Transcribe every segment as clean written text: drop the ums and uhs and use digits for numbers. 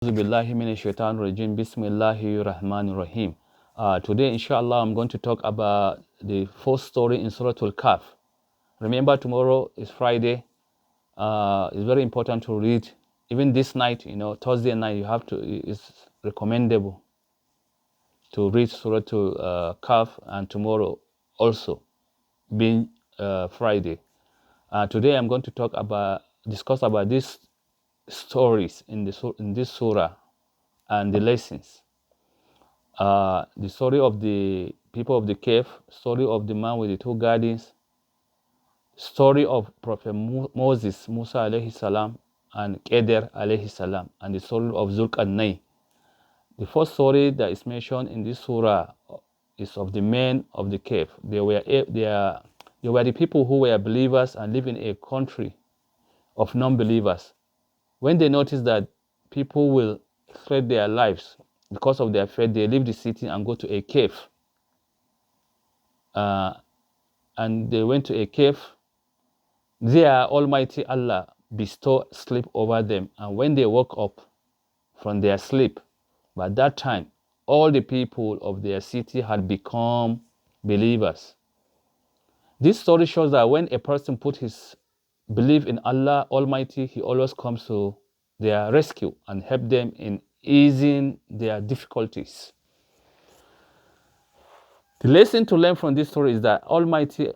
Billahi minash shaitan rajim. Bismillahir Rahmanir Rahim. Today, inshallah, I'm going to talk about the fourth story in Suratul Kahf. Remember, tomorrow is Friday. It's very important to read. Even this night, Thursday night, it's recommendable to read Suratul Kahf, and tomorrow also, being Friday. Today, I'm going to discuss about these stories in this surah and the lessons. The story of the people of the cave, story of the man with the two gardens, story of Prophet Moses, Musa alayhi salam, and Keder alayhi salam, and the story of Zulkarnain. The first story that is mentioned in this surah is of the men of the cave. They were the people who were believers and live in a country of non-believers. When they noticed that people will threat their lives because of their faith, they leave the city and go to a cave. And they went to a cave. There, Almighty Allah bestowed sleep over them. And when they woke up from their sleep, by that time, all the people of their city had become believers. This story shows that when a person put his belief in Allah Almighty, He always comes to their rescue and help them in easing their difficulties. The lesson to learn from this story is that Allah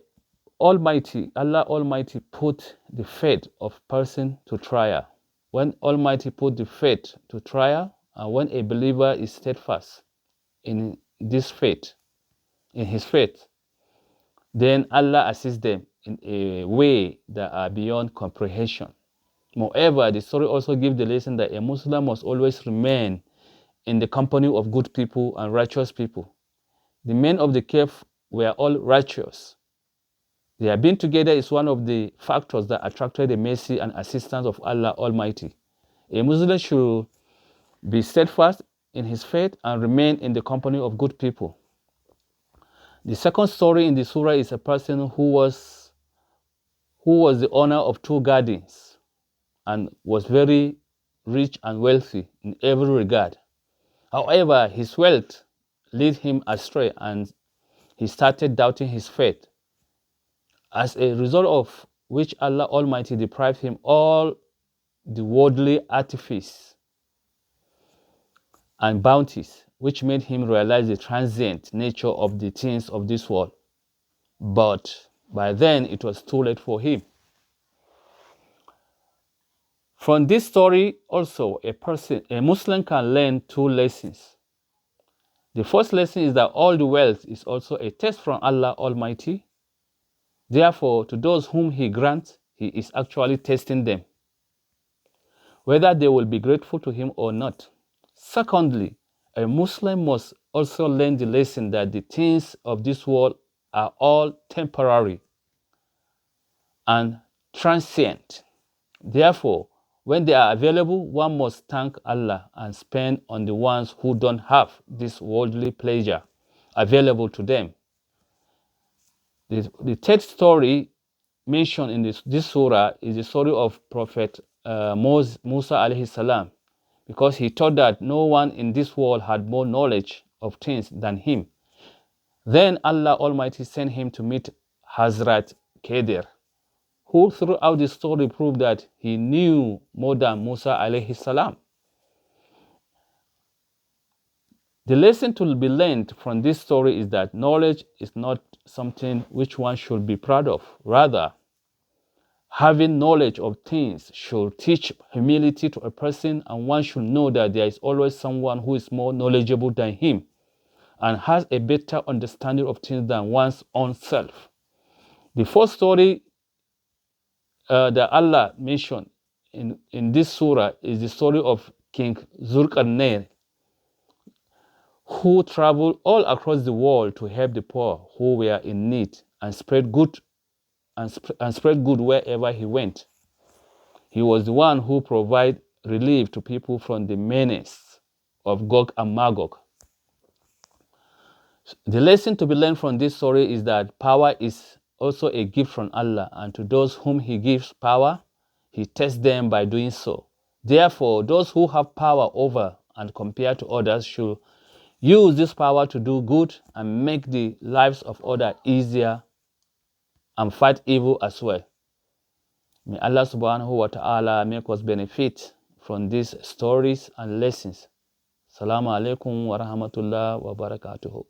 Almighty put the faith of person to trial. When Almighty put the faith to trial, and when a believer is steadfast in this faith, in his faith, then Allah assists them in a way that are beyond comprehension. Moreover, the story also gives the lesson that a Muslim must always remain in the company of good people and righteous people. The men of the cave were all righteous. Their being together is one of the factors that attracted the mercy and assistance of Allah Almighty. A Muslim should be steadfast in his faith and remain in the company of good people. The second story in the surah is a person who was the owner of two gardens and was very rich and wealthy in every regard. However, his wealth led him astray and he started doubting his faith, as a result of which Allah Almighty deprived him all the worldly artifice and bounties, which made him realize the transient nature of the things of this world. But by then, it was too late for him. From this story also, a Muslim can learn two lessons. The first lesson is that all the wealth is also a test from Allah Almighty. Therefore, to those whom He grants, He is actually testing them, whether they will be grateful to Him or not. Secondly, a Muslim must also learn the lesson that the things of this world are all temporary and transient. Therefore, when they are available, one must thank Allah and spend on the ones who don't have this worldly pleasure available to them. The third story mentioned in this surah is the story of Prophet Musa alayhi salam, because he thought that no one in this world had more knowledge of things than him. Then Allah Almighty sent him to meet Hazrat Kheder, who throughout the story proved that he knew more than Musa alayhi salam. The lesson to be learned from this story is that knowledge is not something which one should be proud of. Rather, having knowledge of things should teach humility to a person, and one should know that there is always someone who is more knowledgeable than him and has a better understanding of things than one's own self. The first story that Allah mentioned in this surah is the story of King Zulkarnain, who traveled all across the world to help the poor who were in need and spread good wherever he went. He was the one who provided relief to people from the menace of Gog and Magog. The lesson to be learned from this story is that power is also a gift from Allah, and to those whom He gives power, He tests them by doing so. Therefore, those who have power over and compared to others should use this power to do good and make the lives of others easier and fight evil as well. May Allah subhanahu wa ta'ala make us benefit from these stories and lessons. Assalamu alaikum wa rahmatullah wa barakatuhu.